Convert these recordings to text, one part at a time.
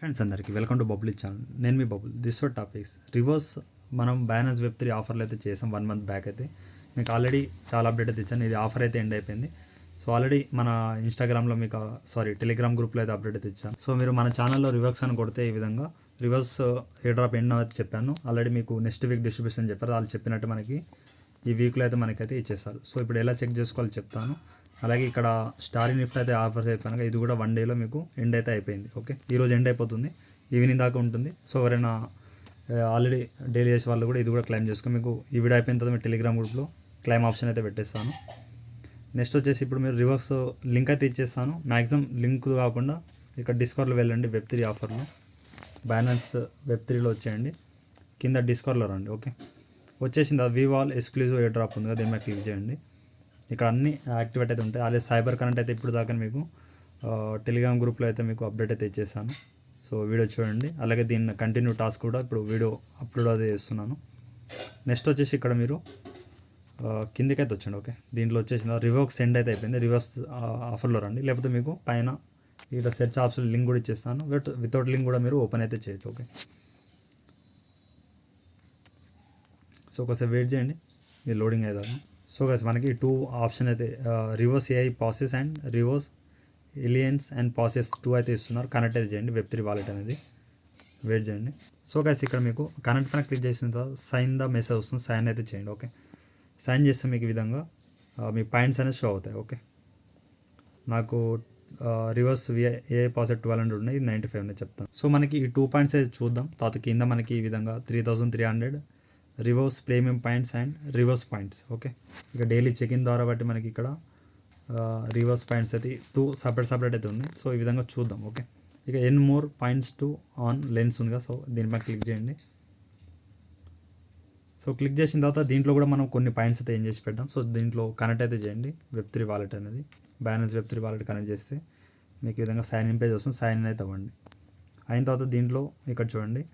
Friends అందరికీ welcome to Bubble channel. నేను మీ బబుల్. దిస్ వర్ టాపిక్స్ రివర్స్. మనం బైనాన్స్ వెబ్3 ఆఫర్లు అయితే చేసాం 1 మంత్ బ్యాక్. అయితే మీకు ఆల్రెడీ చాలా అప్డేట్ అయితే ఇచ్చాను. ఇది ఆఫర్ అయితే ఎండ్ అయిపోయింది. సో ఆల్రెడీ మన ఇన్స్టాగ్రామ్లో మీకు టెలిగ్రామ్ గ్రూప్లో అయితే అప్డేట్ అయితే ఇచ్చాను. సో మీరు మన ఛానల్లో రివర్స్ అని కొడితే ఈ విధంగా రివర్స్ ఏ డ్రాప్ ఎండ్ అయితే చెప్పాను. ఆల్రెడీ మీకు నెక్స్ట్ వీక్ డిస్ట్రిబ్యూషన్ చెప్పారు. వాళ్ళు చెప్పినట్టు మనకి ఈ వీక్లో అయితే మనకైతే ఇచ్చేస్తారు. సో ఇప్పుడు ఎలా చెక్ చేసుకోవాలో చెప్తాను. అలాగే ఇక్కడ స్టార్ నిఫ్ట్ అయితే ఆఫర్స్ అయిపోయినాక ఇది కూడా 1 డేలో మీకు ఎండ్ అయితే అయిపోయింది. ఓకే, ఈరోజు ఎండ్ అయిపోతుంది, ఈవినింగ్ దాకా ఉంటుంది. సో ఎవరైనా ఆల్రెడీ డైలీ చేసే వాళ్ళు కూడా ఇది కూడా క్లైమ్ చేసుకో. మీకు ఈ వీడియో అయిపోయిన తర్వాత మీ టెలిగ్రామ్ గ్రూప్లో క్లైమ్ ఆప్షన్ అయితే పెట్టేస్తాను. నెక్స్ట్ వచ్చేసి ఇప్పుడు మీరు రివర్స్ లింక్ అయితే ఇచ్చేస్తాను. మ్యాక్సిమం లింక్ కాకుండా ఇక్కడ డిస్కవర్లో వెళ్ళండి. వెబ్3 ఆఫర్లో బైనాన్స్ వెబ్3లో వచ్చేయండి. కింద డిస్కవర్లో రండి. ఓకే, వచ్చేసింది. ఆ వివాల్ ఎక్స్క్లూజివ్ ఎయిర్ డ్రాప్ ఉంది కదా, దీని మీద క్లిక్ చేయండి. ఇక్కడ అన్ని యాక్టివేట్ అయితే ఉంటాయి. అలాగే సైబర్ కరెంట్ అయితే ఇప్పుడు దాకా మీకు టెలిగ్రామ్ గ్రూప్లో అయితే మీకు అప్డేట్ అయితే ఇచ్చేసాను. సో వీడియో చూడండి. అలాగే దీన్ని కంటిన్యూ టాస్క్ కూడా ఇప్పుడు వీడియో అప్లోడ్ అయితే చేస్తున్నాను. నెక్స్ట్ వచ్చేసి ఇక్కడ మీరు కిందికి అయితే వచ్చండి. ఓకే, దీంట్లో వచ్చేసి రివర్స్ సెండ్ అయితే అయిపోయింది. రివర్స్ ఆఫర్లో రండి. లేకపోతే మీకు పైన ఇక్కడ సెర్చ్ ఆప్షన్ లింక్ కూడా ఇచ్చేస్తాను. వితౌట్ లింక్ కూడా మీరు ఓపెన్ అయితే చేయొచ్చు. ఓకే, సో ఒకసారి వెయిట్ చేయండి, ఇది లోడింగ్ అవుతాను. సో గైస్ మనకి 2 ఆప్షన్ అయితే reverse AI passes and reverse aliens and passes 2 అయితే ఇస్తున్నారు. కనెక్ట్ అయితే చేయండి వెబ్3 వాలెట్ అనేది. వెయిట్ చేయండి. సో గైస్ ఇక్కడ మీకు కనెక్ట్ పైన క్లిక్ చేసిన తర్వాత సైన్ ద మెసేజ్ వస్తుంది. సైన్ అయితే చేయండి. ఓకే, సైన్ చేస్తే మీకు ఈ విధంగా మీ పాయింట్స్ అనేది షో అవుతాయి. ఓకే, నాకు రివర్స్ ఏఐ పాసెట్ 1200 ఉన్నాయి, ఇది 95 ఉన్నాయి చెప్తాను. సో మనకి ఈ 2 పాయింట్స్ అయితే చూద్దాం. తర్వాత కింద మనకి ఈ విధంగా 3300 reverse premium points and reverse points. Okay, ఇక డైలీ చెక్-ఇన్ ద్వారా బట్టి మనకి ఇక్కడ రివర్స్ పాయింట్స్ అయితే 2 సపరేట్ అయితే ఉన్నాయి. సో ఈ విధంగా చూద్దాం. ఓకే, ఇక earn more points to on lens ఉందిగా, సో దీనిపై క్లిక్ చేయండి. సో క్లిక్ చేసిన తర్వాత దీంట్లో కూడా మనం కొన్ని పాయింట్స్ అయితే ఏం చేసి పెట్టాం. సో దీంట్లో కనెక్ట్ అయితే చేయండి వెబ్3 వాలెట్ అనేది. బైనాన్స్ వెబ్3 వాలెట్ కనెక్ట్ చేస్తే మీకు ఈ విధంగా సైన్ ఇన్ పేజ్ వస్తుంది. సైన్ ఇన్ అయితే అవ్వండి. అయిన తర్వాత దీంట్లో ఇక్కడ చూడండి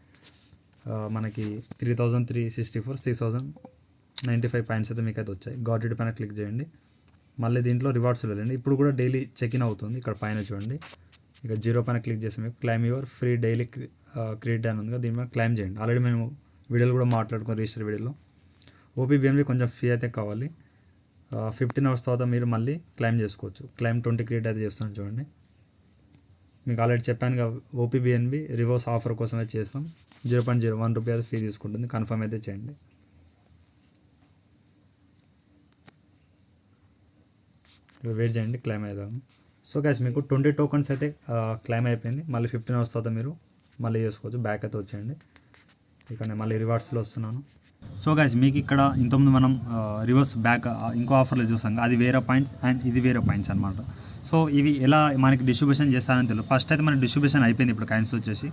మనకి 3364 6095 పాయింట్స్ అయితే మీకు అయితే వచ్చాయి. గాట్ ఇట్ పైన క్లిక్ చేయండి. మళ్ళీ దీంట్లో రివార్డ్స్ వెళ్ళండి. ఇప్పుడు కూడా డైలీ చెక్-ఇన్ అవుతుంది. ఇక్కడ పైన చూడండి, ఇక 0 పైన క్లిక్ చేసి మీకు claim your free daily credit అని ఉంది. దీని మీద క్లైమ్ చేయండి. ఆల్రెడీ మేము వీడియోలు కూడా మాట్లాడుకుని రిజిస్టర్ వీడియోలో ఓపీబీఎన్బి కొంచెం ఫీ అయితే కావాలి. 15 అవర్స్ తర్వాత మీరు మళ్ళీ క్లైమ్ చేసుకోవచ్చు. క్లైమ్ 20 క్రెడిట్ అయితే చేస్తున్నాను చూడండి. మీకు ఆల్రెడీ చెప్పాను కదా, ఓపీబీఎన్బి రివర్స్ ఆఫర్ కోసం అయితే చేస్తాం. 0.01 రూపీ అయితే ఫీ తీసుకుంటుంది. కన్ఫర్మ్ అయితే చేయండి. వెయిట్ చేయండి, క్లైమ్ అవుతాము. సో గైస్ మీకు 20 టోకన్స్ అయితే క్లైమ్ అయిపోయింది. మళ్ళీ 15 అవర్స్ తర్వాత మీరు మళ్ళీ చేసుకోవచ్చు. బ్యాక్ అయితే వచ్చేయండి. ఇక నేను మళ్ళీ రివార్డ్స్లో వస్తున్నాను. సో గైస్ మీకు ఇక్కడ ఇంతకుముందు మనం రివర్స్ బ్యాక్ ఇంకో ఆఫర్లో చూసాం. అది వేరే పాయింట్స్ అండ్ ఇది వేరే పాయింట్స్ అనమాట. సో ఇవి ఎలా మనకి డిస్ట్రిబ్యూషన్ చేస్తారని తెలియదు. ఫస్ట్ అయితే మనకి డిస్ట్రిబ్యూషన్ అయిపోయింది. ఇప్పుడు కాయిన్స్ వచ్చేసి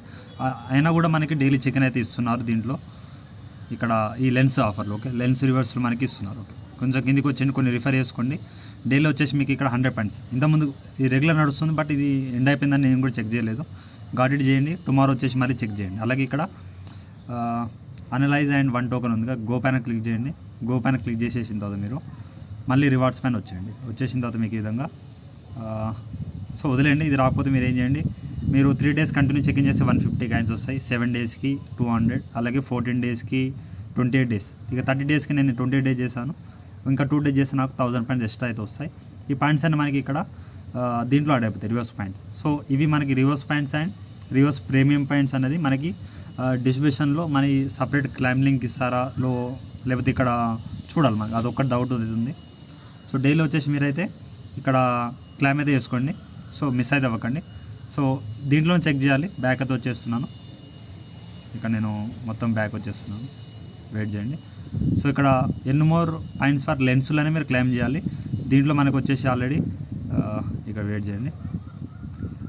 అయినా కూడా మనకి డైలీ చికెన్ అయితే ఇస్తున్నారు. దీంట్లో ఇక్కడ ఈ లెన్స్ ఆఫర్లో ఓకే, లెన్స్ రివర్స్లో మనకి ఇస్తున్నారు. ఓకే, కొంచెం కిందికి వచ్చేయండి, కొన్ని రిఫర్ చేసుకోండి. డైలీ వచ్చేసి మీకు ఇక్కడ 100 పాయింట్స్. ఇంతకుముందు ఇది రెగ్యులర్ నడుస్తుంది, బట్ ఇది ఎండ్ అయిపోయిందని నేను కూడా చెక్ చేయలేదు. గాట్ ఇట్ చేయండి. టుమారో వచ్చేసి మళ్ళీ చెక్ చేయండి. అలాగే ఇక్కడ అనలైజ్ అండ్ 1 టోకెన్ ఉంది. గో పైన క్లిక్ చేయండి. గో పైన క్లిక్ చేసేసిన తర్వాత మీరు మళ్ళీ రివార్డ్స్ పైన వచ్చేయండి. వచ్చేసిన తర్వాత మీకు ఈ విధంగా సో వదిలేండి. ఇది రాకపోతే మీరు ఏం చేయండి, మీరు 3 డేస్ కంటిన్యూ చెక్ ఇన్ చేస్తే 150 కాయిన్స్ వస్తాయి. 7 డేస్కి 200, అలాగే 14 డేస్కి 28 డేస్. ఇక 30 డేస్కి నేను 28 డేస్ చేశాను. ఇంకా 2 డేస్ చేస్తే నాకు 1000 పాయింట్స్ ఎక్స్ట్రా అయితే వస్తాయి. ఈ పాయింట్స్ అన్నీ మనకి ఇక్కడ దీంట్లో యాడ్ అయిపోతాయి, రివర్స్ పాయింట్స్. సో ఇవి మనకి reverse points and reverse premium points అనేది మనకి డిస్ట్రిబ్యూషన్లో మన సపరేట్ క్లైమ్ లింక్ ఇస్తారా లేకపోతే ఇక్కడ చూడాలి మనకి, అదొక్కటి డౌట్ ఉంది. సో డైలీ వచ్చేసి మీరైతే ఇక్కడ క్లైమ్ అయితే చేసుకోండి. సో మిస్ అయితే అవ్వకండి. సో దీంట్లో చెక్ చేయాలి. బ్యాక్ అయితే వచ్చేస్తున్నాను. ఇక నేను మొత్తం బ్యాక్ వచ్చేస్తున్నాను. వెయిట్ చేయండి. సో ఇక్కడ ఎన్ని మోర్ పాయింట్స్ ఫర్ లెన్స్లోనే మీరు క్లైమ్ చేయాలి. దీంట్లో మనకు వచ్చేసి ఆల్రెడీ ఇక్కడ వెయిట్ చేయండి,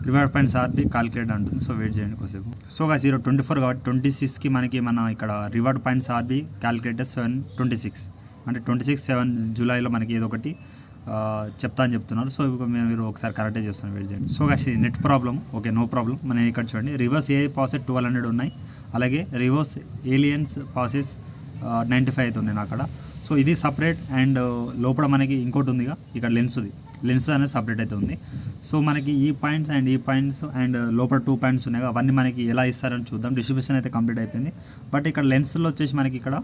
రివార్డ్ పాయింట్స్ ఆర్పీ కాల్కులేట్ అంటుంది. సో వెయిట్ చేయండి కొద్దిసేపు. సో గా 024 కాబట్టి 26కి మనకి మన ఇక్కడ రివార్డ్ పాయింట్స్ ఆర్బీ క్యాల్కులేటర్ 726 అంటే 26/7 జూలైలో మనకి ఏదో ఒకటి చెప్తా అని చెప్తున్నారు. సో మీరు ఒకసారి కరెక్టే చేస్తాను. వెయిట్ చేయండి. సో గాస్ ఇది net problem. Okay, no problem. మనం ఇక్కడ చూడండి, రివర్స్ ఏఐ పాసెస్ 1200 ఉన్నాయి. అలాగే రివర్స్ ఏలియన్స్ పాసెస్ 95 అయితే ఉన్నాయి అక్కడ. సో ఇది సపరేట్ అండ్ లోపల మనకి ఇంకోటి ఉందిగా ఇక్కడ లెన్స్ది. లెన్స్ అనేది సపరేట్ అయితే ఉంది. సో మనకి ఈ పాయింట్స్ అండ్ లోపల 2 పాయింట్స్ ఉన్నాయి, అవన్నీ మనకి ఎలా ఇస్తారని చూద్దాం. డిస్ట్రిబ్యూషన్ అయితే కంప్లీట్ అయిపోయింది. బట్ ఇక్కడ లెన్స్లో వచ్చేసి మనకి ఇక్కడ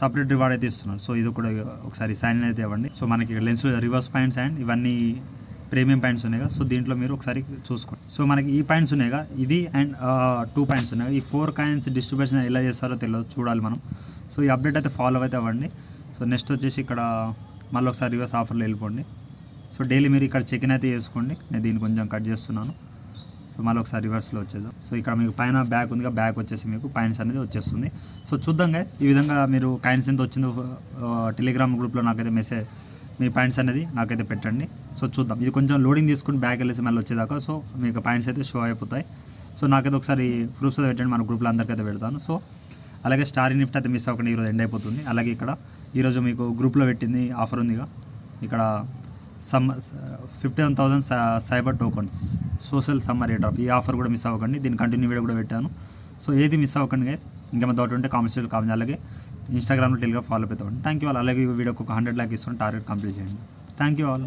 సపరేట్ రివార్డ్ అయితే ఇస్తున్నారు. సో ఇది కూడా ఒకసారి సైన్ అయితే ఇవ్వండి. సో మనకి ఇక్కడ లెన్స్ రివర్స్ పాయింట్స్ అండ్ ఇవన్నీ ప్రీమియం పాయింట్స్ ఉన్నాయి. సో దీంట్లో మీరు ఒకసారి చూసుకోండి. సో మనకి ఈ పాయింట్స్ ఉన్నాయి, ఇది అండ్ 2 పాయింట్స్ ఉన్నాయి. ఈ 4 కాయిన్స్ డిస్ట్రిబ్యూషన్ ఎలా చేస్తారో తెలియదు, చూడాలి మనం. సో ఈ అప్డేట్ అయితే ఫాలో అయితే అవ్వండి. సో నెక్స్ట్ వచ్చేసి ఇక్కడ మళ్ళీ ఒకసారి రివర్స్ ఆఫర్లో వెళ్ళిపోండి. సో డైలీ మీరు ఇక్కడ చెక్ ఇన్ అయితే చేసుకోండి. నేను దీన్ని కొంచెం కట్ చేస్తున్నాను. సో మళ్ళీ ఒకసారి రివర్స్లో వచ్చేద్దాం. సో ఇక్కడ మీకు పైన బ్యాక్ ఉంది, బ్యాక్ వచ్చేసి మీకు పాయింట్స్ అనేది వచ్చేస్తుంది. సో చూద్దాం గైస్, ఈ విధంగా మీరు కాయిన్స్ ఎంత వచ్చిందో టెలిగ్రామ్ గ్రూప్లో నాకైతే మెసేజ్ మీ పాయింట్స్ అనేది నాకైతే పెట్టండి. సో చూద్దాం, ఇది కొంచెం లోడింగ్ తీసుకుని బ్యాక్ వెళ్ళేసి మళ్ళీ వచ్చేదాకా సో మీకు పాయింట్స్ అయితే షో అయిపోతాయి. సో నాకైతే ఒకసారి ప్రూఫ్స్ అయితే పెట్టండి, మన గ్రూప్లో అందరికైతే పెడతాను. సో అలాగే స్టార్ నిఫ్ట్ అయితే మిస్ అవ్వకుండా ఈరోజు ఎండ్ అయిపోతుంది. అలాగే ఇక్కడ ఈరోజు మీకు గ్రూప్లో పెట్టింది ఆఫర్ ఉందిగా, ఇక్కడ 51,000 cyber tokens social summer air drop, ఈ ఆఫర్ కూడా మిస్ అవ్వకండి. దీని కంటిన్యూ వీడియో కూడా పెట్టాను. సో ఏది మిస్ అవ్వకండి గైస్. ఇంకేమైనా డౌట్ ఉంటే కామెంట్స్ అలాగే ఇన్స్టాగ్రామ్లో టెలిగ్రామ్ ఫాలో అవుతామండి. Thank you all. అలాగే ఈ వీడియోకి ఒక 100 లైక్ ఇస్తాను, టార్గెట్ కంప్లీట్ చేయండి. Thank you all.